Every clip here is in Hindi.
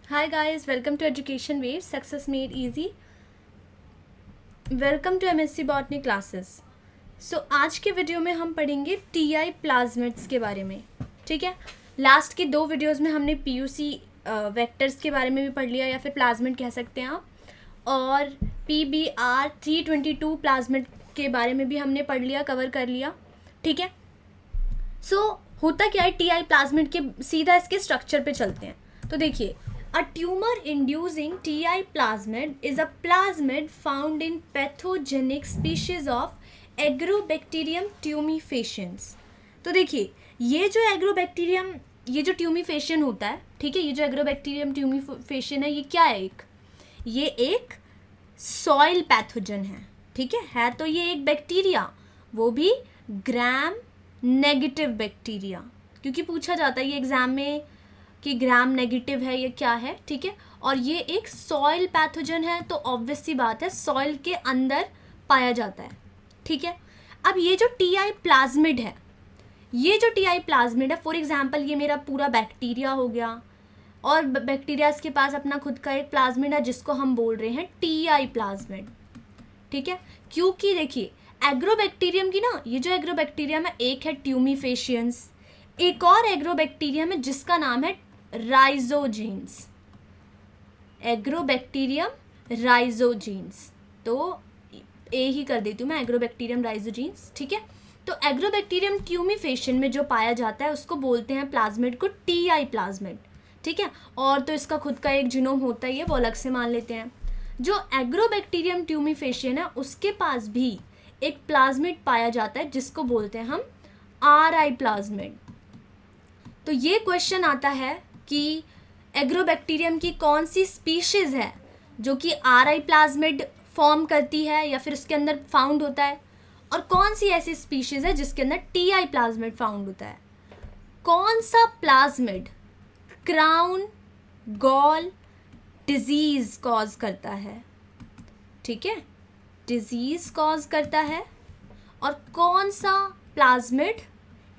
Hi guys, welcome to Education Waves, Success Made Easy. Welcome to MSc Botany classes. आज के वीडियो में हम पढ़ेंगे TI प्लाज्मिड्स के बारे में. ठीक है, लास्ट के 2 वीडियोस में हमने PUC वेक्टर्स के बारे में भी पढ़ लिया या फिर प्लाज्मिड कह सकते हैं आप, और PBr 322 प्लाज्मिड के बारे में भी हमने पढ़ लिया, कवर कर लिया. ठीक है, होता क्या है TI प्लाज्मिड के, सीधा इसके स्ट्रक्चर पे चलते हैं. तो देखिए, a tumor inducing TI plasmid is a plasmid found in pathogenic species of Agrobacterium tumefaciens. तो देखिए, ये जो ट्यूमीफेशियन होता है, ठीक है, ये जो एग्रोबैक्टीरियम ट्यूमीफेशियन है, ये क्या है? ये एक सॉइल पैथोजन है. ठीक है, तो ये एक बैक्टीरिया, वो भी ग्राम नेगेटिव बैक्टीरिया, क्योंकि पूछा जाता है ये एग्जाम में कि ग्राम नेगेटिव है ये क्या है. ठीक है, और ये एक सॉइल पैथोजन है, तो ऑब्वियस सी बात है सॉइल के अंदर पाया जाता है. ठीक है, अब ये जो TI प्लाज्मिड है, फॉर एग्जांपल ये मेरा पूरा बैक्टीरिया हो गया, और बैक्टीरिया के पास अपना खुद का एक प्लाज्मिड है जिसको हम बोल रहे हैं TI प्लाज्मिड. ठीक है, क्योंकि देखिए एग्रोबैक्टीरियम की ना, ये जो एग्रोबैक्टीरियम है, एक है ट्यूमीफेशियंस, एक और एग्रोबैक्टीरियम है जिसका नाम है राइजोजीन्स. एग्रोबैक्टीरियम राइजोजीन्स, तो ए ही कर देती हूँ मैं, एग्रोबैक्टीरियम राइजोजीन्स. ठीक है, तो एग्रोबैक्टीरियम ट्यूमीफेशियन में जो पाया जाता है उसको बोलते हैं प्लाज्मिड को TI प्लाज्मिड. ठीक है, और तो इसका खुद का एक जीनोम होता ही है, वो अलग से मान लेते हैं. जो एग्रोबैक्टीरियम ट्यूमीफेशियन है उसके पास भी एक प्लाज्मिड पाया जाता है जिसको बोलते हैं हम RI प्लाज्मिड. तो ये क्वेश्चन आता है कि एग्रोबैक्टीरियम की कौन सी स्पीशीज़ है जो कि RI प्लाज्मिड फॉर्म करती है या फिर उसके अंदर फाउंड होता है, और कौन सी ऐसी स्पीशीज़ है जिसके अंदर TI प्लाज्मिड फाउंड होता है. कौन सा plasmid crown gall disease cause करता है? ठीक है, डिजीज़ कॉज करता है. और कौन सा plasmid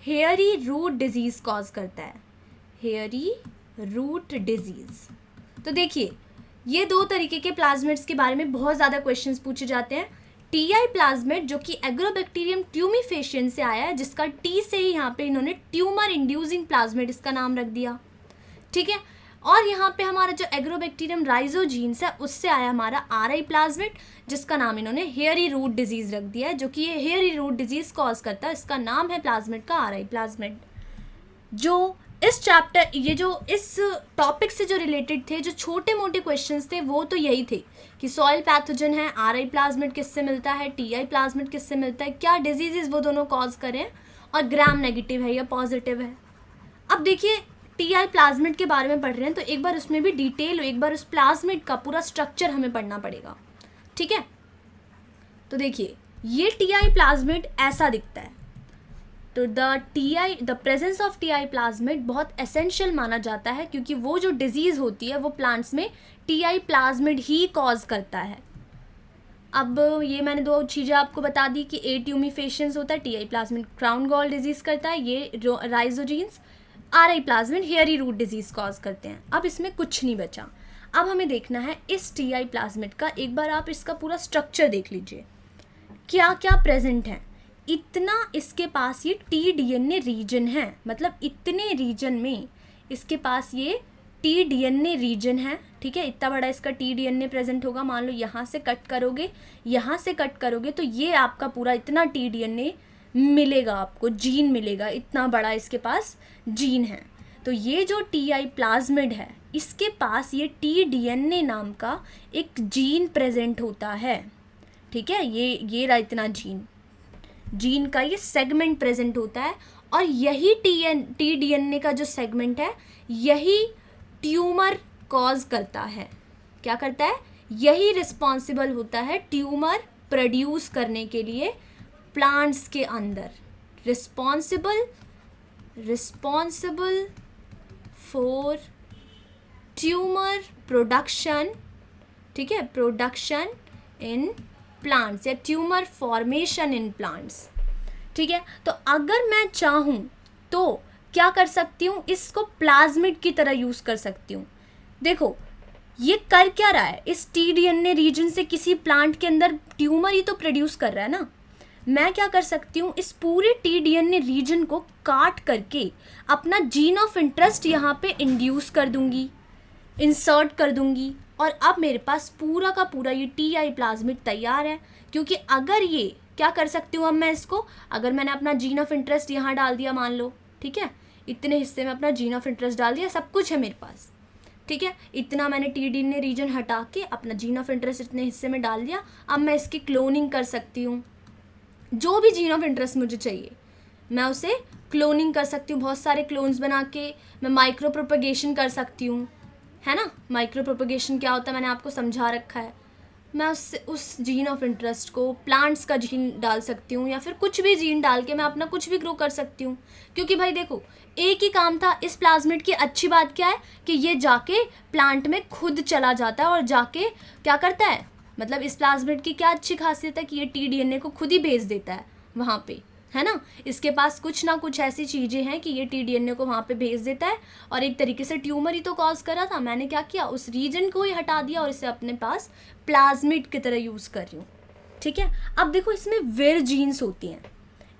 hairy root disease cause करता है? Hairy root disease. तो देखिए, ये 2 तरीके के प्लाज्मिड्स के बारे में बहुत ज़्यादा क्वेश्चंस पूछे जाते हैं. TI प्लाज्मिड जो कि एग्रोबैक्टीरियम ट्यूमीफेशियन से आया है, जिसका T से ही यहाँ पे इन्होंने ट्यूमर इंड्यूसिंग प्लाज्मिड इसका नाम रख दिया. ठीक है, और यहाँ पे हमारा जो एग्रोबैक्टीरियम राइजोजीन्स है उससे आया हमारा RI प्लाज्मिड, जिसका नाम इन्होंने हेयरी रूट डिजीज़ रख दिया है, जो कि ये हेयरी रूट डिजीज़ कॉज करता है. इसका नाम है प्लाज्मिड का RI प्लाज्मिड. जो इस चैप्टर, ये जो इस टॉपिक से जो रिलेटेड थे, जो छोटे मोटे क्वेश्चंस थे, वो तो यही थे कि सॉइल पैथोजन है, RI प्लाज्मिड किससे मिलता है, TI प्लाज्मिड किससे मिलता है, क्या डिजीज़ वो दोनों कॉज करें, और ग्राम नेगेटिव है या पॉजिटिव है. अब देखिए, TI प्लाज्मिड के बारे में पढ़ रहे हैं तो एक बार उसमें भी डिटेल, एक बार उस प्लाज्मिड का पूरा स्ट्रक्चर हमें पढ़ना पड़ेगा. ठीक है, तो देखिए, ये TI प्लाज्मिड ऐसा दिखता है. तो the presence of TI plasmid बहुत एसेंशियल माना जाता है, क्योंकि वो जो डिजीज़ होती है वो प्लांट्स में TI प्लाज्मिड ही कॉज करता है. अब ये मैंने 2 चीज़ें आपको बता दी कि A ट्यूमीफेशियंस होता है, TI plasmid crown gall disease करता है, ये rhizogenes RI plasmid hairy root disease cause करते हैं. अब इसमें कुछ नहीं बचा. अब हमें देखना है इस TI प्लाज्मिड का, एक बार आप इसका पूरा स्ट्रक्चर देख लीजिए, क्या क्या प्रेजेंट है. इतना इसके पास ये tDNA रीजन है, मतलब इतने रीजन में इसके पास ये tDNA रीजन है. ठीक है, इतना बड़ा इसका tDNA प्रेजेंट होगा. मान लो यहाँ से कट करोगे तो ये आपका पूरा इतना tDNA मिलेगा, आपको जीन मिलेगा, इतना बड़ा इसके पास जीन है. तो ये जो TI प्लाज्मिड है, इसके पास ये tDNA नाम का एक जीन प्रेजेंट होता है. ठीक है, ये रहा इतना जीन का ये सेगमेंट प्रेजेंट होता है, और यही tDNA का जो सेगमेंट है, यही ट्यूमर कॉज करता है. क्या करता है? यही रिस्पॉन्सिबल होता है ट्यूमर प्रोड्यूस करने के लिए प्लांट्स के अंदर. Responsible for tumour production. ठीक है, प्रोडक्शन इन प्लांट्स या ट्यूमर फॉर्मेशन इन प्लांट्स. ठीक है, तो अगर मैं चाहूँ तो क्या कर सकती हूँ, इसको प्लाज्मिड की तरह यूज़ कर सकती हूँ. देखो ये कर क्या रहा है, इस टीडीएनए रीजन से किसी प्लांट के अंदर ट्यूमर ही तो प्रोड्यूस कर रहा है ना। मैं क्या कर सकती हूँ, इस पूरे टीडीएनए रीजन को काट करके अपना जीन ऑफ इंटरेस्ट यहाँ पे इंड्यूस कर दूंगी, इंसर्ट कर दूंगी, और अब मेरे पास पूरा का पूरा ये टीआई प्लाज्मिड तैयार है। क्योंकि अगर ये क्या कर सकती हूँ, अब मैं इसको, अगर मैंने अपना जीन ऑफ इंटरेस्ट यहाँ डाल दिया, मान लो, ठीक है, इतने हिस्से में अपना जीन ऑफ इंटरेस्ट डाल दिया, सब कुछ है मेरे पास, ठीक है, इतना मैंने टीडीएनए रीजन हटा के अपना जीन ऑफ इंटरेस्ट इतने हिस्से में डाल दिया। अब मैं इसकी क्लोनिंग कर सकती हूँ, जो भी जीन ऑफ इंटरेस्ट मुझे चाहिए मैं उसे क्लोनिंग कर सकती हूँ, बहुत सारे क्लोन्स बना के मैं माइक्रो प्रोपगेशन कर सकती हूँ, है ना। माइक्रो प्रोपगेशन क्या होता है मैंने आपको समझा रखा है। मैं उस जीन ऑफ इंटरेस्ट को प्लांट्स का जीन डाल सकती हूँ, या फिर कुछ भी जीन डाल के मैं अपना कुछ भी ग्रो कर सकती हूँ। क्योंकि भाई देखो एक ही काम था इस प्लाज्मिड की। अच्छी बात क्या है कि ये जाके प्लांट में खुद चला जाता है और जाके क्या करता है, मतलब इस प्लाज्मिड की क्या अच्छी खासियत है कि ये टीडीएनए को खुद ही भेज देता है वहाँ पे, है ना। इसके पास कुछ ना कुछ ऐसी चीज़ें हैं कि ये टीडीएनए को वहाँ पे भेज देता है, और एक तरीके से ट्यूमर ही तो कॉज कर रहा था। मैंने क्या किया, उस रीजन को ही हटा दिया और इसे अपने पास प्लाज्मिड की तरह यूज़ कर रही हूँ, ठीक है। अब देखो इसमें विर जीन्स होती हैं।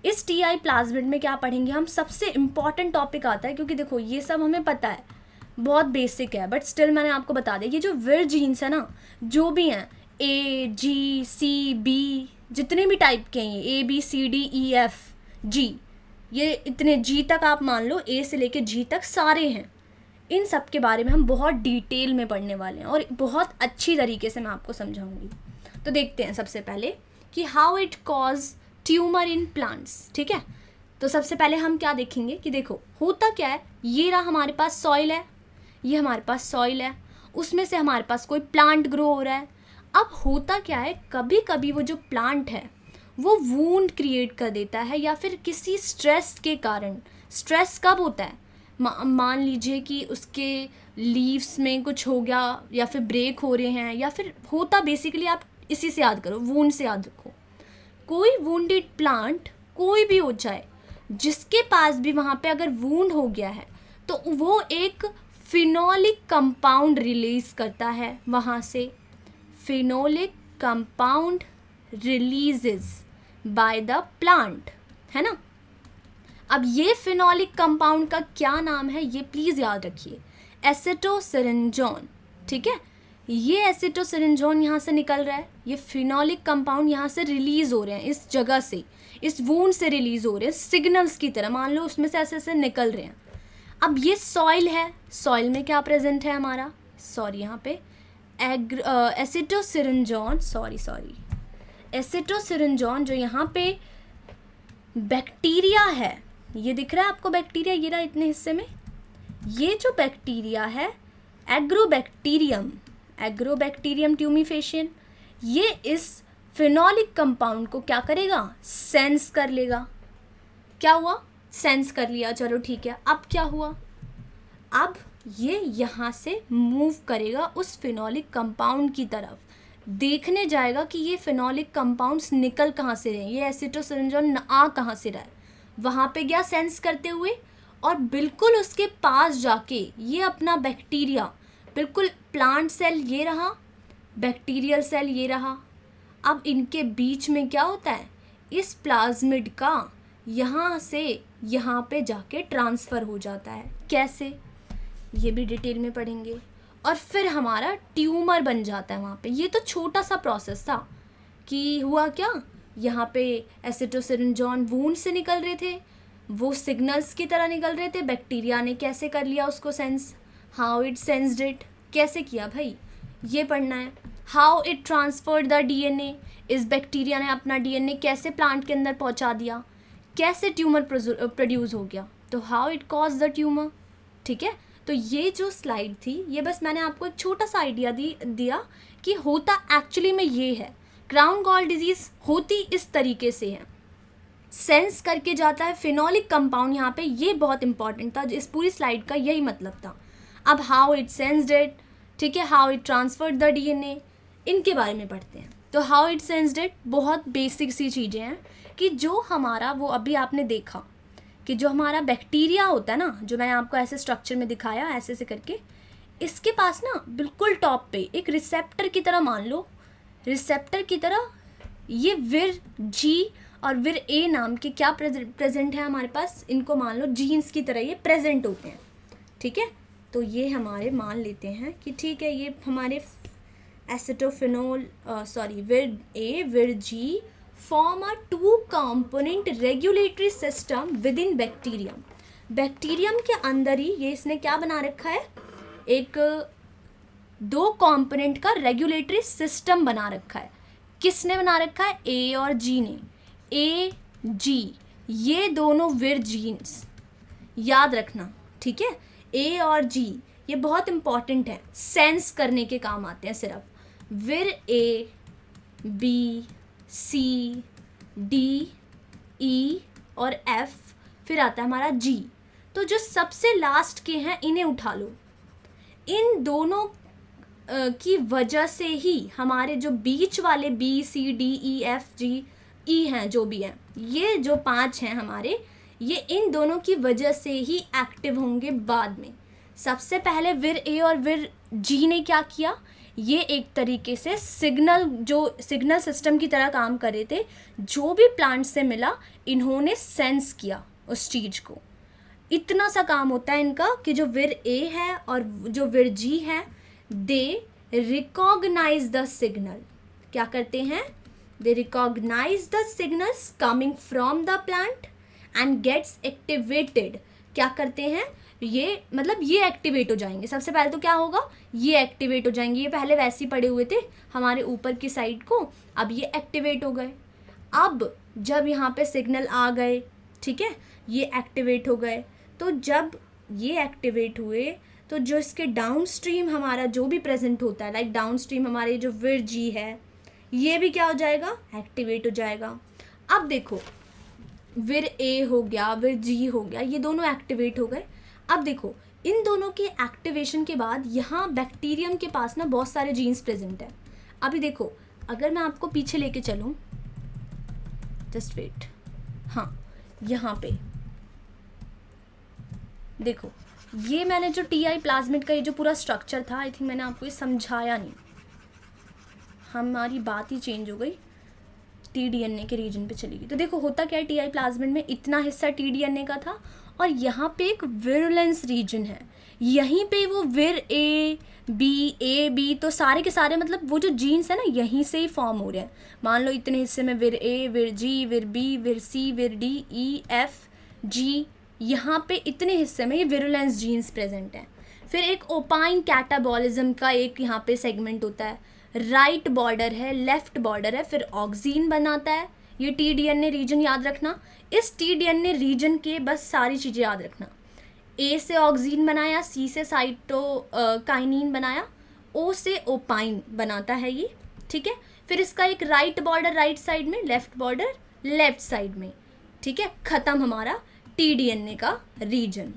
इस टीआई प्लाज्मिड में क्या पढ़ेंगे हम, सबसे इम्पॉर्टेंट टॉपिक आता है, क्योंकि देखो ये सब हमें पता है, बहुत बेसिक है, बट स्टिल मैंने आपको बता दिया। ये जो विर जीन्स है ना, जो भी हैं ए जी सी बी, जितने भी टाइप के हैं ये ABCDEF G, ये इतने G तक आप मान लो, A से लेके G तक सारे हैं। इन सब के बारे में हम बहुत डिटेल में पढ़ने वाले हैं और बहुत अच्छी तरीके से मैं आपको समझाऊंगी। तो देखते हैं सबसे पहले कि how it cause tumour in plants, ठीक है। तो सबसे पहले हम क्या देखेंगे कि देखो होता क्या है, ये रहा हमारे पास सॉइल है, ये हमारे पास सॉइल है, उसमें से हमारे पास कोई प्लांट ग्रो हो रहा है। अब होता क्या है, कभी कभी वो जो प्लांट है वो वूंड क्रिएट कर देता है, या फिर किसी स्ट्रेस के कारण। स्ट्रेस कब होता है, मान लीजिए कि उसके लीव्स में कुछ हो गया, या फिर ब्रेक हो रहे हैं, या फिर होता बेसिकली, आप इसी से याद करो, वूंड से याद रखो। कोई वूंडेड प्लांट कोई भी हो जाए, जिसके पास भी वहाँ पे अगर वूंड हो गया है तो वो एक फिनोलिक कंपाउंड रिलीज करता है वहाँ से। Phenolic compound releases by the plant, है ना। अब ये फिनोलिक कंपाउंड का क्या नाम है ये प्लीज़ याद रखिए, एसिटोसिरिंजोन, ठीक है। ये एसिटोसिरिंजोन यहाँ से निकल रहा है, ये फिनोलिक कंपाउंड यहाँ से रिलीज़ हो रहे हैं, इस जगह से, इस वूंड से रिलीज़ हो रहे हैं सिग्नल्स की तरह, मान लो उसमें से ऐसे ऐसे निकल रहे हैं। अब ये सॉइल है, सॉइल में क्या प्रेजेंट है हमारा, सॉरी यहाँ पे एसिटोसिरिंजोन, एसिटोसिरिंजोन जो यहाँ पे बैक्टीरिया है, ये दिख रहा है आपको बैक्टीरिया, ये रहा इतने हिस्से में, ये जो बैक्टीरिया है एग्रोबैक्टीरियम ट्यूमीफेशियन, ये इस फिनोलिक कंपाउंड को क्या करेगा, सेंस कर लेगा। क्या हुआ, सेंस कर लिया, चलो ठीक है। अब क्या हुआ, अब ये यहाँ से मूव करेगा उस फिनोलिक कंपाउंड की तरफ, देखने जाएगा कि ये फिनोलिक कंपाउंड्स निकल कहाँ से रहे हैं, ये एसिटोसिरिंजोन आ कहाँ से रहा है, वहाँ पे गया सेंस करते हुए, और बिल्कुल उसके पास जाके ये अपना बैक्टीरिया, बिल्कुल प्लांट सेल ये रहा, बैक्टीरियल सेल ये रहा। अब इनके बीच में क्या होता है, इस प्लाज्मिड का यहाँ से यहाँ पे जाके ट्रांसफ़र हो जाता है। कैसे, ये भी डिटेल में पढ़ेंगे। और फिर हमारा ट्यूमर बन जाता है वहाँ पे। ये तो छोटा सा प्रोसेस था कि हुआ क्या, यहाँ पे एसिटोसिरिंजोन वूंड से निकल रहे थे, वो सिग्नल्स की तरह निकल रहे थे, बैक्टीरिया ने कैसे कर लिया उसको sense, how it sensed it, कैसे किया भाई ये पढ़ना है। How it transferred the DNA, इस बैक्टीरिया ने अपना डीएनए कैसे प्लांट के अंदर पहुँचा दिया, कैसे ट्यूमर प्रोड्यूस हो गया, तो how it cause the tumour, ठीक है। तो ये जो स्लाइड थी, ये बस मैंने आपको एक छोटा सा आइडिया दिया कि होता एक्चुअली में ये है। क्राउन गॉल डिजीज़ होती इस तरीके से है, सेंस करके जाता है फिनोलिक कंपाउंड यहाँ पे, ये बहुत इंपॉर्टेंट था, इस पूरी स्लाइड का यही मतलब था। अब हाउ इट सेंस्ड इट, ठीक है, how it transferred the DNA, इनके बारे में पढ़ते हैं। तो हाउ इट सेंस्ड इट बहुत बेसिक सी चीज़ें हैं कि जो हमारा, वो अभी आपने देखा कि जो हमारा बैक्टीरिया होता है ना, जो मैंने आपको ऐसे स्ट्रक्चर में दिखाया ऐसे ऐसे करके, इसके पास ना बिल्कुल टॉप पे एक रिसेप्टर की तरह मान लो, रिसेप्टर की तरह ये विर जी और विर ए नाम के क्या प्रेजेंट है हमारे पास, इनको मान लो जीन्स की तरह ये प्रेजेंट होते हैं, ठीक है। तो ये हमारे मान लेते हैं कि ठीक है ये हमारे एसिटोफिनोल vir A vir G form a 2 component regulatory system within bacterium. Bacterium के अंदर ही ये इसने क्या बना रखा है, एक 2 कंपोनेंट का रेगुलेटरी सिस्टम बना रखा है। किसने बना रखा है, ए और जी ने। ए जी ये दोनों विर जीन्स याद रखना, ठीक है। ए और जी ये बहुत इंपॉर्टेंट है, सेंस करने के काम आते हैं सिर्फ। विर ए बी सी डी ई और एफ, फिर आता है हमारा जी। तो जो सबसे लास्ट के हैं इन्हें उठा लो। इन दोनों की वजह से ही हमारे जो बीच वाले B C D E F G E हैं, जो भी हैं, ये जो 5 हैं हमारे, ये इन दोनों की वजह से ही एक्टिव होंगे बाद में। सबसे पहले विर ए और विर जी ने क्या किया, ये एक तरीके से सिग्नल सिस्टम की तरह काम कर रहे थे। जो भी प्लांट से मिला इन्होंने सेंस किया उस चीज़ को। इतना सा काम होता है इनका कि जो विर ए है और जो विर जी है, दे रिकॉग्नाइज द सिग्नल। क्या करते हैं, they recognise the signals coming from the plant and gets activated. क्या करते हैं, ये मतलब ये एक्टिवेट हो जाएंगे। सबसे पहले तो क्या होगा, ये एक्टिवेट हो जाएंगे। ये पहले वैसे ही पड़े हुए थे हमारे ऊपर की साइड को, अब ये एक्टिवेट हो गए। अब जब यहाँ पे सिग्नल आ गए, ठीक है, ये एक्टिवेट हो गए। तो जब ये एक्टिवेट हुए तो जो इसके डाउन स्ट्रीम हमारा जो भी प्रेजेंट होता है, लाइक डाउन स्ट्रीम हमारे जो विर जी है, ये भी क्या हो जाएगा, एक्टिवेट हो जाएगा। अब देखो विर ए हो गया, विर जी हो गया, ये दोनों एक्टिवेट हो गए। अब देखो इन दोनों के एक्टिवेशन के बाद यहाँ बैक्टीरियम के पास ना बहुत सारे जीन्स प्रेजेंट है। अभी देखो अगर मैं आपको पीछे लेके चलूँ, जस्ट वेट, हाँ यहाँ पे देखो, ये मैंने जो टीआई प्लाज्मिड का ये जो पूरा स्ट्रक्चर था, आई थिंक मैंने आपको ये समझाया नहीं, हमारी बात ही चेंज हो गई, टीडीएनए के रीजन पे चली गई। तो देखो होता क्या है, टीआई प्लाज्मिड में इतना हिस्सा टीडीएनए का था और यहाँ पे एक विरुलेंस रीजन है, यहीं पे वो विर ए बी, तो सारे के सारे मतलब वो जो जीन्स है ना यहीं से ही फॉर्म हो रहे हैं। मान लो इतने हिस्से में विर ए, विर जी, विर बी, विर सी, विर डी, ई, एफ, जी, यहाँ पे इतने हिस्से में ये विरुलेंस जीन्स प्रेजेंट हैं। फिर एक ओपाइन कैटाबॉलिज्म का एक यहाँ पे सेगमेंट होता है, राइट बॉर्डर है, लेफ्ट बॉर्डर है, फिर ऑक्सीन बनाता है। ये टीडीएनए रीजन याद रखना। इस टीडीएनए रीजन के बस सारी चीज़ें याद रखना। ए से ऑक्सीन बनाया, सी से साइटोकाइनिन बनाया, ओ से ओपाइन बनाता है ये, ठीक है। फिर इसका एक राइट बॉर्डर राइट साइड में, लेफ्ट बॉर्डर लेफ्ट साइड में, ठीक है। ख़त्म हमारा टीडीएनए का रीजन।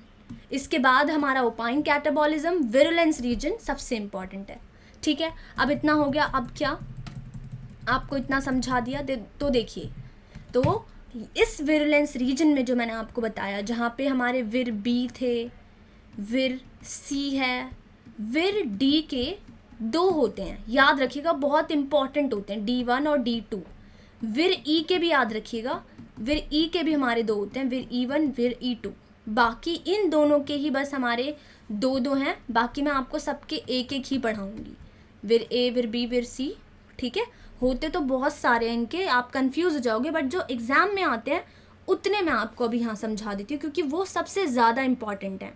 इसके बाद हमारा ओपाइन कैटाबॉलिज्म, विरुलेंस रीजन सबसे इम्पॉर्टेंट है, ठीक है। अब इतना हो गया, अब क्या आपको इतना समझा दिया। तो देखिए, तो इस विरुलेंस रीजन में जो मैंने आपको बताया, जहाँ पे हमारे विर बी थे, विर सी है, विर डी के 2 होते हैं, याद रखिएगा, बहुत इंपॉर्टेंट होते हैं, D1 और D2। विर ई के भी याद रखिएगा, विर ई के भी हमारे 2 होते हैं, विर E1, विर E2। बाकी इन दोनों के ही बस हमारे 2 हैं, बाकी मैं आपको सबके एक ही पढ़ाऊँगी, विर ए, विर बी, विर सी, ठीक है। होते तो बहुत सारे हैं इनके, आप कंफ्यूज हो जाओगे, बट जो एग्ज़ाम में आते हैं उतने मैं आपको अभी यहाँ समझा देती हूँ, क्योंकि वो सबसे ज़्यादा इम्पॉर्टेंट है,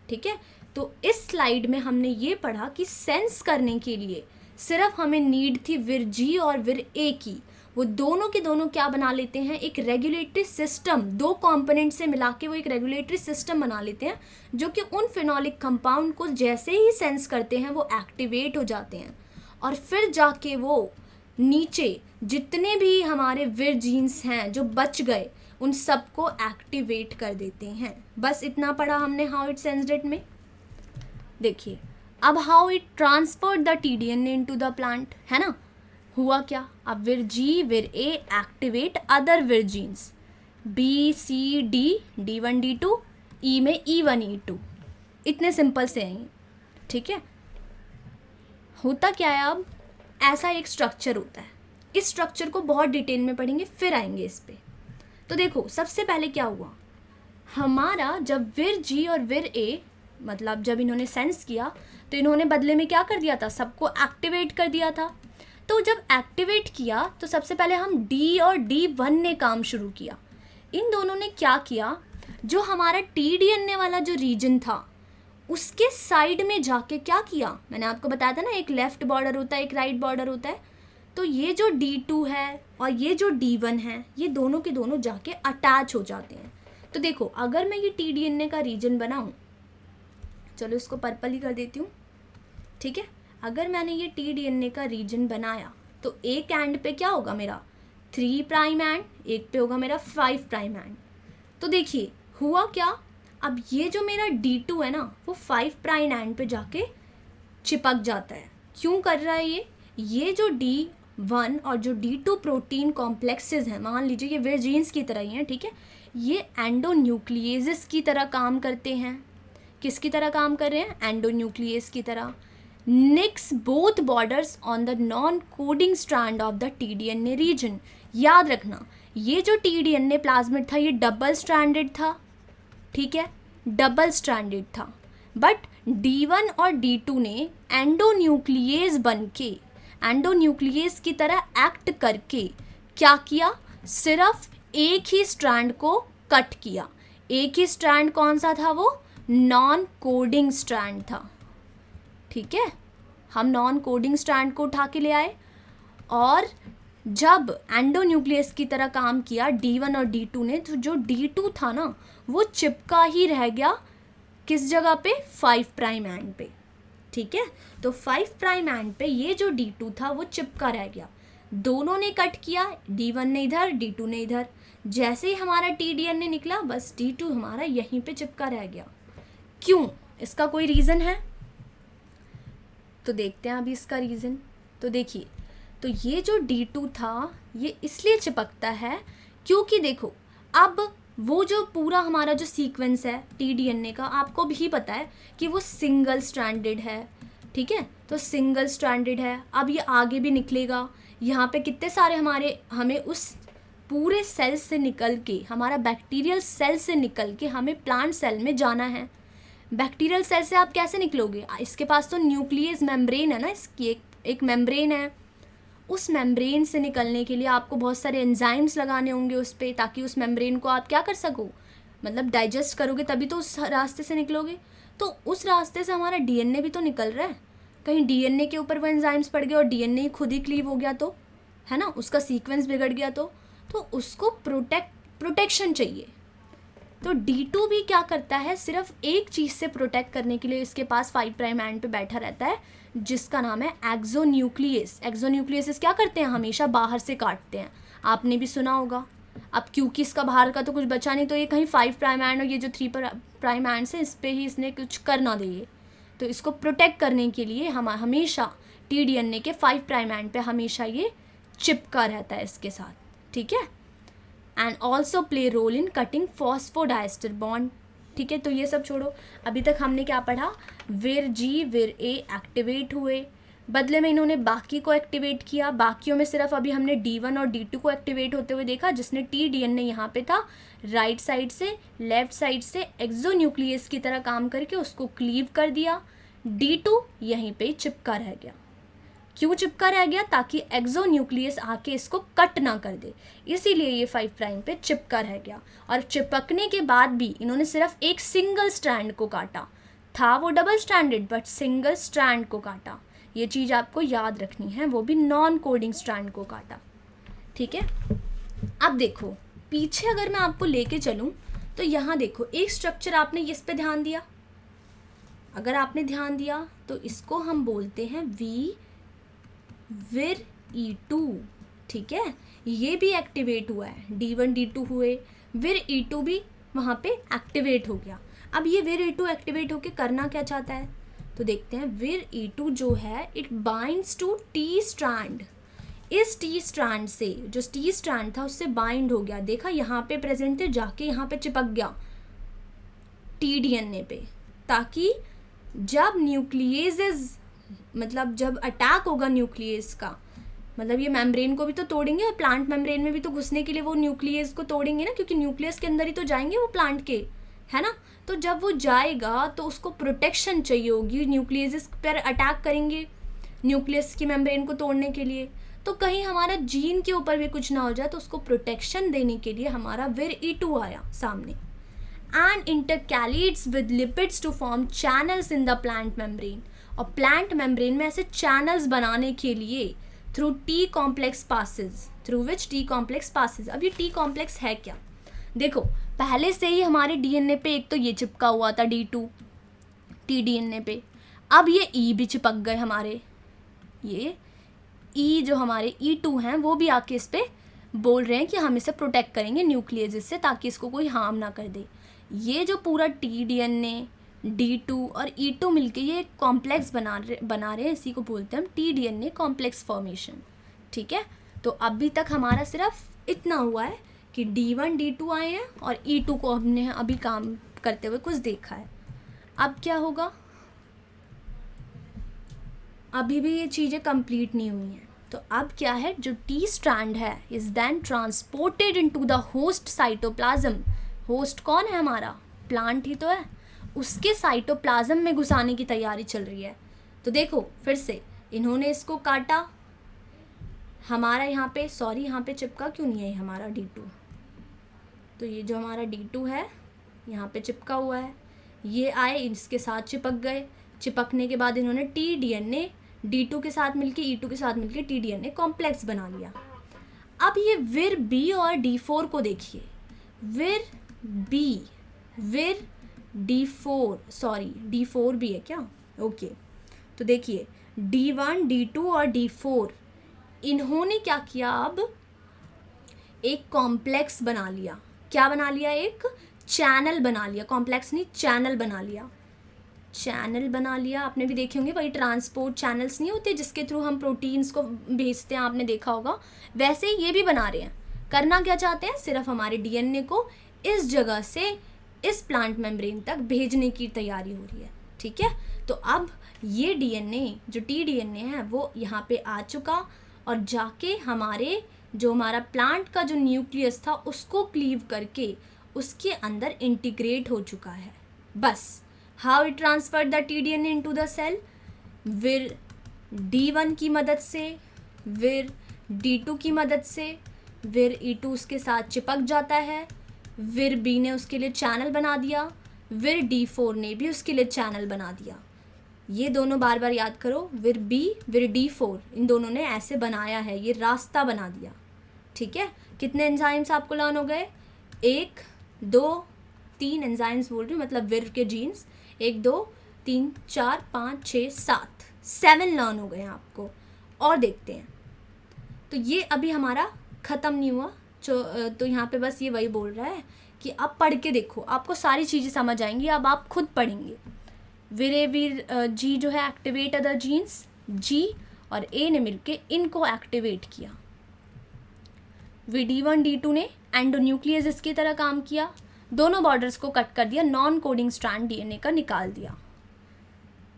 ठीक है। तो इस स्लाइड में हमने ये पढ़ा कि सेंस करने के लिए सिर्फ हमें नीड थी विर जी और विर ए की। वो दोनों के दोनों क्या बना लेते हैं, एक रेगुलेटरी सिस्टम, 2 कंपोनेंट से मिला के वो एक रेगुलेटरी सिस्टम बना लेते हैं, जो कि उन फिनोलिक कंपाउंड को जैसे ही सेंस करते हैं वो एक्टिवेट हो जाते हैं, और फिर जाके वो नीचे जितने भी हमारे विर जीन्स हैं जो बच गए उन सबको एक्टिवेट कर देते हैं। बस इतना पढ़ा हमने हाउ इट सेंस्ड इट में। देखिए अब how it transferred the T-DNA into the plant, है ना। हुआ क्या, अब विर जी, विर ए एक्टिवेट अदर विर jeans, B, C, D, D1, D2, ई में E1, E2, इतने सिंपल से हैं, ठीक है। होता क्या है, अब ऐसा एक स्ट्रक्चर होता है, इस स्ट्रक्चर को बहुत डिटेल में पढ़ेंगे, फिर आएंगे इस पे। तो देखो सबसे पहले क्या हुआ, हमारा जब विर जी और विर ए, मतलब जब इन्होंने सेंस किया तो इन्होंने बदले में क्या कर दिया था, सबको एक्टिवेट कर दिया था। तो जब एक्टिवेट किया तो सबसे पहले हम डी और D1 ने काम शुरू किया। इन दोनों ने क्या किया, जो हमारा TDNA वाला जो रीजन था उसके साइड में जाके क्या किया, मैंने आपको बताया था ना, एक लेफ्ट बॉर्डर होता है, एक राइट बॉर्डर होता है। तो ये जो D2 है और ये जो D1 है, ये दोनों के दोनों जाके अटैच हो जाते हैं। तो देखो अगर मैं ये TDNA का रीजन बनाऊं, चलो इसको पर्पल ही कर देती हूँ, ठीक है। अगर मैंने ये TDNA का रीजन बनाया तो एक एंड पे क्या होगा मेरा 3 प्राइम एंड, एक पे होगा मेरा 5 प्राइम एंड। तो देखिए हुआ क्या, अब ये जो मेरा D2 है ना वो 5 प्राइम एंड पे जाके चिपक जाता है। क्यों कर रहा है ये जो D1 और जो D2 प्रोटीन कॉम्प्लेक्सेस हैं, मान लीजिए ये वे जीन्स की तरह ही हैं, ठीक है, ये एंडोन्यूक्लियेजेस की तरह काम करते हैं। किसकी तरह काम कर रहे हैं, एंडोन्यूक्लियस की तरह। Nicks both borders on the non coding strand of the TDNA region. याद रखना ये जो TDNA प्लाज्मिड था ये डबल स्ट्रैंडेड था, ठीक है, डबल स्ट्रैंडेड था। बट D1 और D2 ने एंडोन्यूक्लियस बन के, एंडोन्यूक्लियस की तरह एक्ट करके क्या किया, सिर्फ एक ही स्ट्रैंड को कट किया। एक ही स्ट्रैंड कौन सा था, वो नॉन कोडिंग स्ट्रैंड था, ठीक है। हम नॉन कोडिंग स्ट्रैंड को उठा के ले आए और जब एंडोन्यूक्लियस की तरह काम किया D1 और D2 ने, तो जो D2 था ना वो चिपका ही रह गया किस जगह पे, 5 प्राइम एंड पे, ठीक है। तो 5 प्राइम एंड पे ये जो D2 था वो चिपका रह गया। दोनों ने कट किया, D1 ने इधर, D2 ने इधर। जैसे ही हमारा TDNA निकला बस D2 हमारा यहीं पे चिपका रह गया। क्यों, इसका कोई रीज़न है? तो देखते हैं अभी इसका रीज़न। तो देखिए, तो ये जो D2 था ये इसलिए चिपकता है क्योंकि देखो अब वो जो पूरा हमारा जो सीक्वेंस है TDNA का, आपको भी पता है कि वो सिंगल स्ट्रैंडेड है, ठीक है। तो सिंगल स्ट्रैंडेड है, अब ये आगे भी निकलेगा। यहाँ पे कितने सारे हमें उस पूरे सेल से निकल के, हमारा बैक्टीरियल सेल से निकल के हमें प्लांट सेल में जाना है। बैक्टीरियल सेल से आप कैसे निकलोगे, इसके पास तो न्यूक्लियस मेम्ब्रेन है ना, इसकी एक मेम्ब्रेन है। उस मेम्ब्रेन से निकलने के लिए आपको बहुत सारे एंजाइम्स लगाने होंगे उस पर, ताकि उस मेम्ब्रेन को आप क्या कर सको, मतलब डाइजेस्ट करोगे तभी तो उस रास्ते से निकलोगे। तो उस रास्ते से हमारा DNA भी तो निकल रहा है। कहीं DNA के ऊपर वो एंजाइम्स पड़ गए और DNA खुद ही क्लीव हो गया तो, है ना, उसका सीक्वेंस बिगड़ गया तो उसको प्रोटेक्शन चाहिए। तो D2 भी क्या करता है, सिर्फ एक चीज़ से प्रोटेक्ट करने के लिए इसके पास 5 प्राइम एंड पे बैठा रहता है, जिसका नाम है एक्सोन्यूक्लियस। एक्सोन्यूक्लियस क्या करते हैं, हमेशा बाहर से काटते हैं, आपने भी सुना होगा। अब क्योंकि इसका बाहर का तो कुछ बचा नहीं, तो ये कहीं 5 प्राइम एंड और ये जो 3 प्राइम एंड है इस पर ही इसने कुछ कर ना दे। तो इसको प्रोटेक्ट करने के लिए हम हमेशा TDNA के 5 प्राइम एंड पे हमेशा ये चिपका रहता है इसके साथ, ठीक है। And also play role in cutting phosphodiester bond, ठीक है। तो ये सब छोड़ो, अभी तक हमने क्या पढ़ा, विर जी विर ए एक्टिवेट हुए, बदले में इन्होंने बाकी को एक्टिवेट किया। बाकियों में सिर्फ अभी हमने D1 और D2 को एक्टिवेट होते हुए देखा, जिसने TDNA यहाँ पे था, राइट साइड से लेफ्ट साइड से एक्सोन्यूक्लियस की तरह काम करके उसको क्लीव कर दिया। D2 यहीं पे चिपका रह गया। क्यों चिपका रह गया, ताकि एक्सोन्यूक्लियस आके इसको कट ना कर दे, इसीलिए ये 5 प्राइम पे चिपका रह गया। और चिपकने के बाद भी इन्होंने सिर्फ एक सिंगल स्ट्रैंड को काटा, था वो double stranded but single strand को काटा। ये चीज़ आपको याद रखनी है, वो भी नॉन कोडिंग स्ट्रैंड को काटा, ठीक है। अब देखो पीछे अगर मैं आपको लेके चलूँ तो यहाँ देखो एक स्ट्रक्चर, आपने इस पे ध्यान दिया, अगर आपने ध्यान दिया तो इसको हम बोलते हैं विर E2, ठीक है। ये भी एक्टिवेट हुआ है, D1 D2 हुए, विर E2 भी वहाँ पे एक्टिवेट हो गया। अब ये विर E2 एक्टिवेट होके करना क्या चाहता है, तो देखते हैं। विर E2 जो है it binds to T strand, इस T स्ट्रैंड से, जो T स्ट्रैंड था उससे बाइंड हो गया, देखा यहाँ पे प्रेजेंट है, जाके यहाँ पे चिपक गया TDNA पे, ताकि जब न्यूक्लियेजेस मतलब जब अटैक होगा न्यूक्लियस का, मतलब ये मेम्ब्रेन को भी तो तोड़ेंगे और प्लांट मेम्ब्रेन में भी तो घुसने के लिए वो न्यूक्लियस को तोड़ेंगे ना, क्योंकि न्यूक्लियस के अंदर ही तो जाएंगे वो प्लांट के, है ना। तो जब वो जाएगा तो उसको प्रोटेक्शन चाहिए होगी, न्यूक्लियस पर अटैक करेंगे न्यूक्लियस की मेम्ब्रेन को तोड़ने के लिए। तो कहीं हमारा जीन के ऊपर भी कुछ ना हो जाए, तो उसको प्रोटेक्शन देने के लिए हमारा Vir-E2 आया सामने, and intercalates with lipids to form channels in the plant membrane. और प्लांट मेम्ब्रेन में ऐसे चैनल्स बनाने के लिए through T complex passes, through which T complex passes. अब ये टी कॉम्प्लेक्स है क्या, देखो पहले से ही हमारे डीएनए पे एक तो ये चिपका हुआ था D2 टी डीएनए पे, अब ये ई भी चिपक गए हमारे, ये ई जो हमारे E2 हैं वो भी आके इस पर बोल रहे हैं कि हम इसे प्रोटेक्ट करेंगे न्यूक्लियस से, ताकि इसको कोई हार्म ना कर दे। ये जो पूरा टी डीएनए D2 और E2 मिलके ये एक कॉम्प्लेक्स बना रहे हैं, इसी को बोलते हैं हम टी डीएनए कॉम्प्लेक्स फॉर्मेशन, ठीक है। तो अभी तक हमारा सिर्फ इतना हुआ है कि D1 D2 आए हैं और E2 को हमने अभी काम करते हुए कुछ देखा है। अब क्या होगा, अभी भी ये चीज़ें कंप्लीट नहीं हुई हैं। तो अब क्या है, जो टी स्ट्रैंड है is then transported into the host cytoplasm. Host कौन है हमारा, प्लांट ही तो है, उसके साइटोप्लाज्म में घुसाने की तैयारी चल रही है। तो देखो फिर से इन्होंने इसको काटा, हमारा यहाँ पे यहाँ पे चिपका क्यों नहीं है ये हमारा D2, तो ये जो हमारा D2 है यहाँ पे चिपका हुआ है, ये आए इसके साथ चिपक गए, चिपकने के बाद इन्होंने टी डीएनए D2 के साथ मिलके E2 के साथ मिलके टी डीएनए कॉम्प्लेक्स बना लिया। अब ये Vir-B और D4 को देखिए, Vir-B, D4 भी है क्या, ओके। तो देखिए D1 D2 और D4 इन्होंने क्या किया, अब एक कॉम्प्लेक्स बना लिया, क्या बना लिया, एक चैनल बना लिया, कॉम्प्लेक्स नहीं चैनल बना लिया, चैनल बना लिया। आपने भी देखे होंगे वही ट्रांसपोर्ट चैनल्स नहीं होते जिसके थ्रू हम प्रोटीन्स को भेजते हैं, आपने देखा होगा, वैसे ही ये भी बना रहे हैं। करना क्या चाहते हैं, सिर्फ हमारे डीएनए को इस जगह से इस प्लांट मेम्ब्रेन तक भेजने की तैयारी हो रही है, ठीक है। तो अब ये डीएनए जो टी डीएनए है वो यहाँ पे आ चुका और जाके हमारा प्लांट का जो न्यूक्लियस था उसको क्लीव करके उसके अंदर इंटीग्रेट हो चुका है। बस how it transfer the T DNA into the cell, Vir-D1 की मदद से, Vir-D2 की मदद से, Vir-E2 उसके साथ चिपक जाता है, Vir-B ने उसके लिए चैनल बना दिया, Vir-D4 ने भी उसके लिए चैनल बना दिया। ये दोनों बार बार याद करो, Vir-B Vir-D4 इन दोनों ने ऐसे बनाया है, ये रास्ता बना दिया, ठीक है। कितने एंजाइम्स आपको लर्न हो गए, 1 2 3 एंजाइम्स बोल रही हूँ, मतलब विर के जीन्स, 1 2 3 4 5 6 7 लर्न हो गए हैं आपको। और देखते हैं, तो ये अभी हमारा ख़त्म नहीं हुआ, तो यहाँ पे बस ये वही बोल रहा है कि अब पढ़ के देखो, आपको सारी चीज़ें समझ आएंगी, अब आप खुद पढ़ेंगे। Vir-A जो है एक्टिवेट अदर जीन्स, G और A ने मिलके इनको एक्टिवेट किया। Vir-D1 D2 ने एंडोन्यूक्लियस इसकी तरह काम किया, दोनों बॉर्डर्स को कट कर दिया, नॉन कोडिंग स्ट्रैंड डीएनए का निकाल दिया।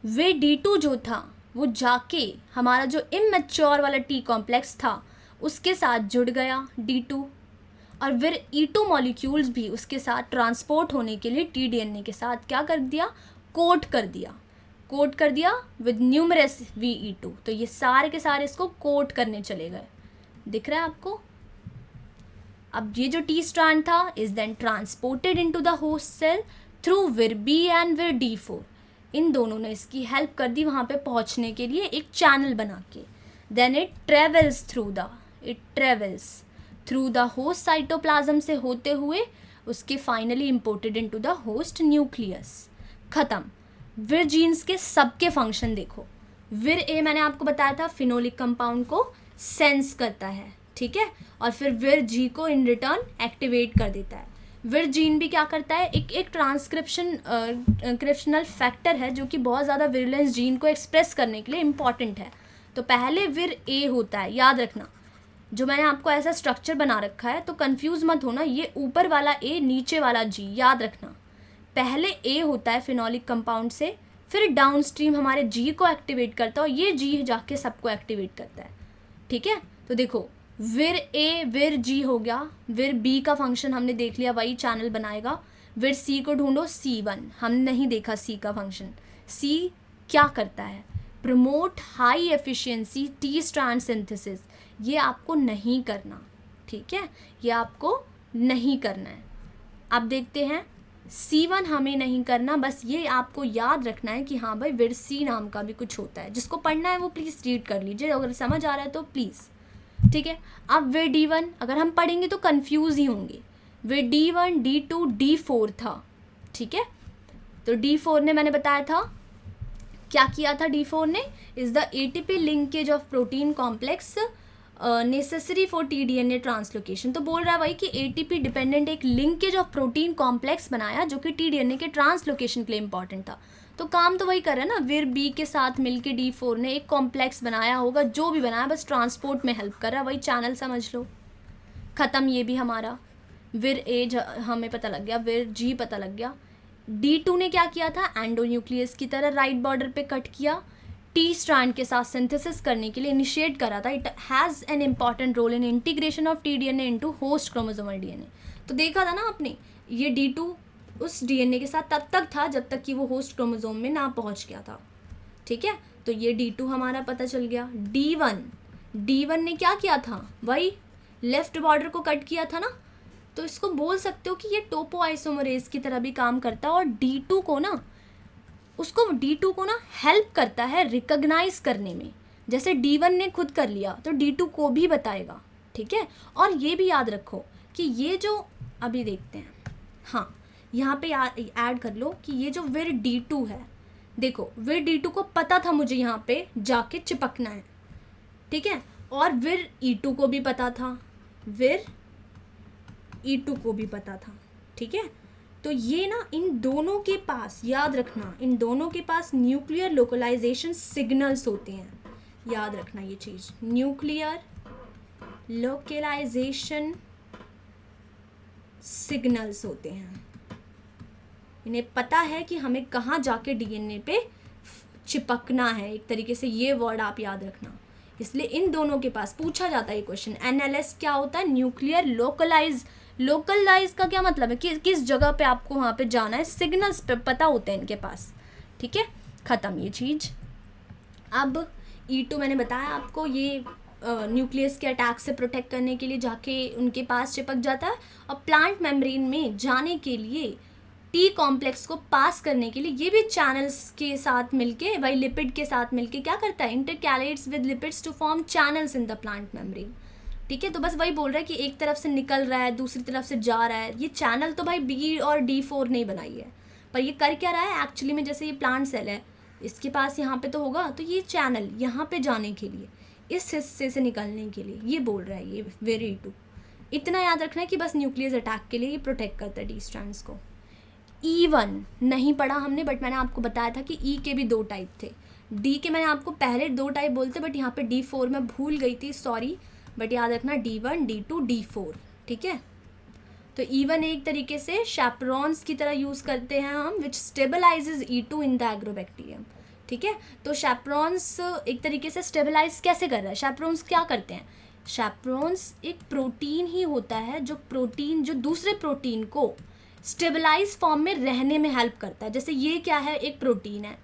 Vir-D2 जो था वो जाके हमारा जो इमैच्योर वाला टी कॉम्प्लेक्स था उसके साथ जुड़ गया D2, और Vir-E2 मॉलिक्यूल्स भी उसके साथ ट्रांसपोर्ट होने के लिए टी डीएनए के साथ क्या कर दिया, कोट कर दिया विद न्यूमरस Ve2। तो ये सारे के सारे इसको कोट करने चले गए, दिख रहा है आपको। अब ये जो टी स्ट्रैंड था is then transported into the host cell through Vir-B and Vir-D4। इन दोनों ने इसकी हेल्प कर दी वहाँ पे पहुँचने के लिए एक चैनल बना के। Then it travels through the host cytoplasm से होते हुए उसके finally imported into the host nucleus. ख़त्म। विर जीन्स के सबके फंक्शन देखो, Vir-A मैंने आपको बताया था फिनोलिक कंपाउंड को सेंस करता है, ठीक है, और फिर Vir-G को इन रिटर्न एक्टिवेट कर देता है। Vir-Gene भी क्या करता है, एक ट्रांसक्रिप्शनल फैक्टर है जो कि बहुत ज़्यादा विरुलेंस जीन को एक्सप्रेस करने के लिए इम्पॉर्टेंट है। तो पहले Vir-A होता है, याद रखना, जो मैंने आपको ऐसा स्ट्रक्चर बना रखा है, तो कंफ्यूज मत होना, ये ऊपर वाला A नीचे वाला G, याद रखना। पहले A होता है फिनोलिक कंपाउंड से, फिर डाउन स्ट्रीम हमारे जी को एक्टिवेट करता है और ये जी जाके सबको एक्टिवेट करता है, ठीक है। तो देखो विर ए विर जी हो गया, विर बी का फंक्शन हमने देख लिया, वही चैनल बनाएगा। विर सी को ढूंढो, C1 हमने नहीं देखा सी का फंक्शन। सी क्या करता है, promote high efficiency T strand synthesis, ये आपको नहीं करना, ठीक है, ये आपको नहीं करना है। अब देखते हैं C1 हमें नहीं करना, बस ये आपको याद रखना है कि हाँ भाई विर सी नाम का भी कुछ होता है, जिसको पढ़ना है वो प्लीज़ रीड कर लीजिए, अगर समझ आ रहा है तो प्लीज़, ठीक है। अब विर D1 अगर हम पढ़ेंगे तो कंफ्यूज ही होंगे। विर D1 D2 D4 था, ठीक है। तो D4 ने मैंने बताया था क्या किया था, D4 ने is the ATP linkage of protein complex necessary for TDNA translocation. तो बोल रहा है भाई कि ATP डिपेंडेंट एक लिंकेज ऑफ प्रोटीन कॉम्प्लेक्स बनाया जो कि TDNA के ट्रांसलोकेशन के लिए इंपॉर्टेंट था। तो काम तो वही कर रहा है ना, विर बी के साथ मिलके D4 ने एक कॉम्प्लेक्स बनाया होगा, जो भी बनाया बस ट्रांसपोर्ट में हेल्प कर रहा है, वही चैनल समझ लो। ख़त्म ये भी हमारा। विर ए हमें पता लग गया, विर जी पता लग गया। D2 ने क्या किया था, एंडोन्यूक्लियस की तरह राइट बॉर्डर पे कट किया, टी स्ट्रैंड के साथ सिंथेसिस करने के लिए इनिशिएट करा था। It has an important role in integration of TDNA into host chromosomal DNA। तो देखा था ना आपने, ये D2 उस DNA के साथ तब तक था जब तक कि वो होस्ट क्रोमोसोम में ना पहुंच गया था, ठीक है। तो ये D2 हमारा पता चल गया। D1 ने क्या किया था, वही लेफ्ट बॉर्डर को कट किया था ना, तो इसको बोल सकते हो कि ये टोपो आइसोमरेज की तरह भी काम करता है, और D2 को ना हेल्प करता है रिकॉग्नाइज करने में। जैसे D1 ने खुद कर लिया तो D2 को भी बताएगा, ठीक है। और ये भी याद रखो कि ये जो अभी देखते हैं, हाँ यहाँ पे ऐड कर लो कि ये जो विर D2 है, देखो विर D2 को पता था मुझे यहाँ पे जाके चिपकना है, ठीक है। और विर E2 को भी पता था, विर E2 को भी पता था, ठीक है। तो ये ना इन दोनों के पास, याद रखना, इन दोनों के पास न्यूक्लियर लोकलाइजेशन सिग्नल्स होते हैं, याद रखना ये चीज़, न्यूक्लियर लोकलाइजेशन सिग्नल्स होते हैं। इन्हें पता है कि हमें कहाँ जाके DNA पे चिपकना है, एक तरीके से ये वर्ड आप याद रखना। इसलिए इन दोनों के पास पूछा जाता है ये क्वेश्चन, NLS क्या होता है, न्यूक्लियर लोकलाइज का क्या मतलब है कि किस जगह पे आपको वहाँ पे जाना है, सिग्नल्स पे पता होते हैं इनके पास, ठीक है। ख़त्म ये चीज़। अब E2 मैंने बताया आपको, ये न्यूक्लियस के अटैक से प्रोटेक्ट करने के लिए जाके उनके पास चिपक जाता है, और प्लांट मेम्ब्रेन में जाने के लिए टी कॉम्प्लेक्स को पास करने के लिए ये भी चैनल्स के साथ मिलके, भाई लिपिड के साथ मिलके क्या करता है, intercalates with lipids to form channels in the plant membrane, ठीक है। तो बस वही बोल रहा है कि एक तरफ से निकल रहा है दूसरी तरफ से जा रहा है, ये चैनल तो भाई B और D4 नहीं बनाई है, पर ये कर क्या रहा है एक्चुअली में, जैसे ये प्लांट सेल है, इसके पास यहाँ पे तो होगा, तो ये चैनल यहाँ पे जाने के लिए, इस हिस्से से निकलने के लिए ये बोल रहा है ये विर E2। इतना याद रखना है कि बस न्यूक्लियस अटैक के लिए ये प्रोटेक्ट करता है डी स्ट्रैंड्स को। E1 नहीं पढ़ा हमने, बट मैंने आपको बताया था कि E के भी 2 टाइप थे, D के मैंने आपको पहले 2 टाइप बोलते, बट यहाँ पे D4 में भूल गई थी, सॉरी, बट याद रखना D1 D2 D4, ठीक है। तो E1 एक तरीके से शैपरॉन्स की तरह यूज़ करते हैं हम, which stabilises E2 in the agrobacterium, ठीक है। तो शैपरॉन्स एक तरीके से स्टेबलाइज कैसे कर रहा है, शैपरॉन्स क्या करते हैं, शैपरॉन्स एक प्रोटीन ही होता है जो दूसरे प्रोटीन को स्टेबलाइज फॉर्म में रहने में हेल्प करता है। जैसे ये क्या है, एक प्रोटीन है,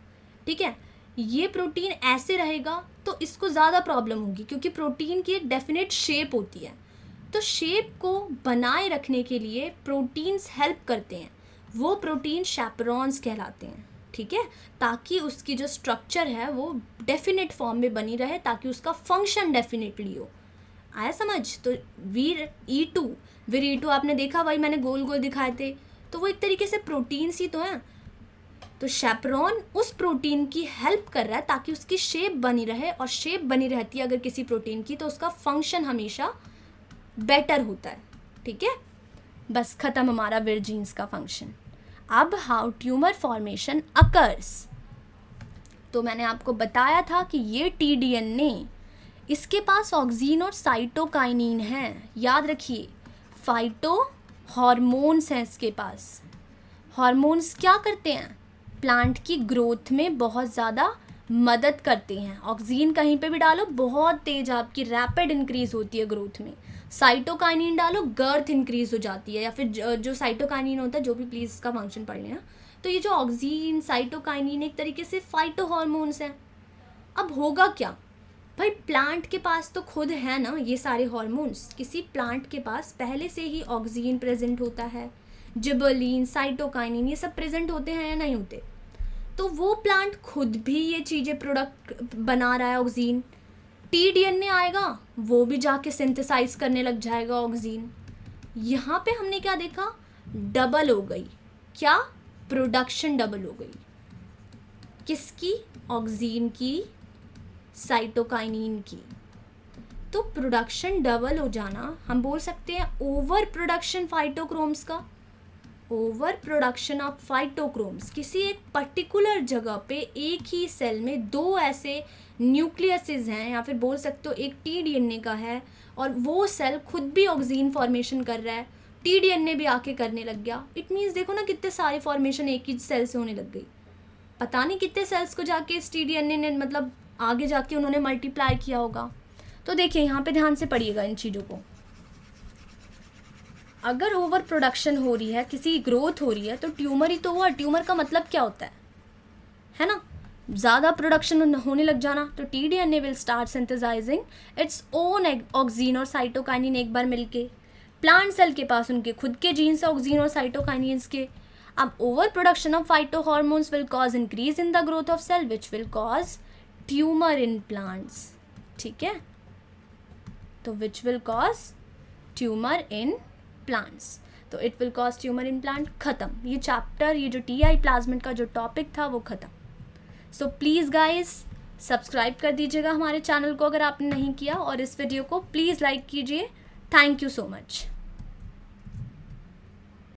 ठीक है, ये प्रोटीन ऐसे रहेगा तो इसको ज़्यादा प्रॉब्लम होगी, क्योंकि प्रोटीन की एक डेफिनेट शेप होती है, तो शेप को बनाए रखने के लिए प्रोटीन्स हेल्प करते हैं, वो प्रोटीन शैपरॉन्स कहलाते हैं, ठीक है, ताकि उसकी जो स्ट्रक्चर है वो डेफिनेट फॉर्म में बनी रहे, ताकि उसका फंक्शन डेफिनेटली हो। आया समझ। तो विर E2 आपने देखा, वही मैंने गोल गोल दिखाए थे, तो वो एक तरीके से प्रोटीन्स ही तो हैं। तो शैपरॉन उस प्रोटीन की हेल्प कर रहा है ताकि उसकी शेप बनी रहे, और शेप बनी रहती है अगर किसी प्रोटीन की तो उसका फंक्शन हमेशा बेटर होता है, ठीक है। बस ख़त्म हमारा विर जीन्स का फंक्शन। अब हाउ ट्यूमर फॉर्मेशन अकर्स, तो मैंने आपको बताया था कि ये TDNA, इसके पास ऑक्सीन और साइटोकाइनिन है, याद रखिए, फाइटो हार्मोन्स हैं इसके पास। हार्मोन्स क्या करते हैं, प्लांट की ग्रोथ में बहुत ज़्यादा मदद करते हैं। ऑक्सीन कहीं पे भी डालो बहुत तेज आपकी रैपिड इंक्रीज होती है ग्रोथ में। साइटोकाइनिन डालो गर्थ इंक्रीज हो जाती है, या फिर जो साइटोकाइनिन होता है, जो भी प्लीज़ इसका फंक्शन पढ़ लेना। तो ये जो ऑक्सीन साइटोकाइनिन एक तरीके से फाइटो हार्मोन्स हैं। अब होगा क्या भाई, प्लांट के पास तो खुद है ना ये सारे हार्मोन्स। किसी प्लांट के पास पहले से ही ऑक्सीन प्रेजेंट होता है, जिबरलिन, साइटोकाइनिन, ये सब प्रेजेंट होते हैं या नहीं होते। तो वो प्लांट खुद भी ये चीज़ें प्रोडक्ट बना रहा है ऑक्सीन। टीडीएनए आएगा, वो भी जाके सिंथेसाइज करने लग जाएगा ऑक्सीन। यहाँ पे हमने क्या देखा, डबल हो गई, क्या प्रोडक्शन डबल हो गई, किसकी, ऑक्सीन की, साइटोकाइनिन की। तो प्रोडक्शन डबल हो जाना, हम बोल सकते हैं ओवर प्रोडक्शन फाइटोक्रोम्स का। ओवर प्रोडक्शन ऑफ फाइटोक्रोम्स, किसी एक पर्टिकुलर जगह पे एक ही सेल में दो ऐसे न्यूक्लियसेस हैं, या फिर बोल सकते हो एक टीडीएनए का है, और वो सेल खुद भी ऑक्सीन फॉर्मेशन कर रहा है, टीडीएनए भी आके करने लग गया। इट मीन्स देखो ना कितने सारे फॉर्मेशन एक ही सेल से होने लग गई। पता नहीं कितने सेल्स को जाके इस टीडीएनए ने मतलब आगे जाके उन्होंने मल्टीप्लाई किया होगा। तो देखिए यहाँ पे ध्यान से पढ़िएगा इन चीज़ों को। अगर ओवर प्रोडक्शन हो रही है, किसी ग्रोथ हो रही है, तो ट्यूमर ही तो हुआ। ट्यूमर का मतलब क्या होता है ना, ज़्यादा प्रोडक्शन होने लग जाना। तो T-DNA will start synthesising its own oxygen और साइटोकाइनिन एक बार मिलके। प्लांट सेल के पास उनके खुद के जीन्स ऑक्सीन और साइटोकाइनिन्स के। अब over production of phyto hormones will cause increase in the growth of cell which will cause tumour in plants. ठीक है, तो which will cause tumour in plants. तो it will cause tumour in plant, खत्म। ये चैप्टर, ये जो टीआई प्लाज्मिड का जो टॉपिक था वो खत्म। सो प्लीज़ गाइज सब्सक्राइब कर दीजिएगा हमारे चैनल को अगर आपने नहीं किया, और इस वीडियो को प्लीज़ लाइक कीजिए। Thank you so much.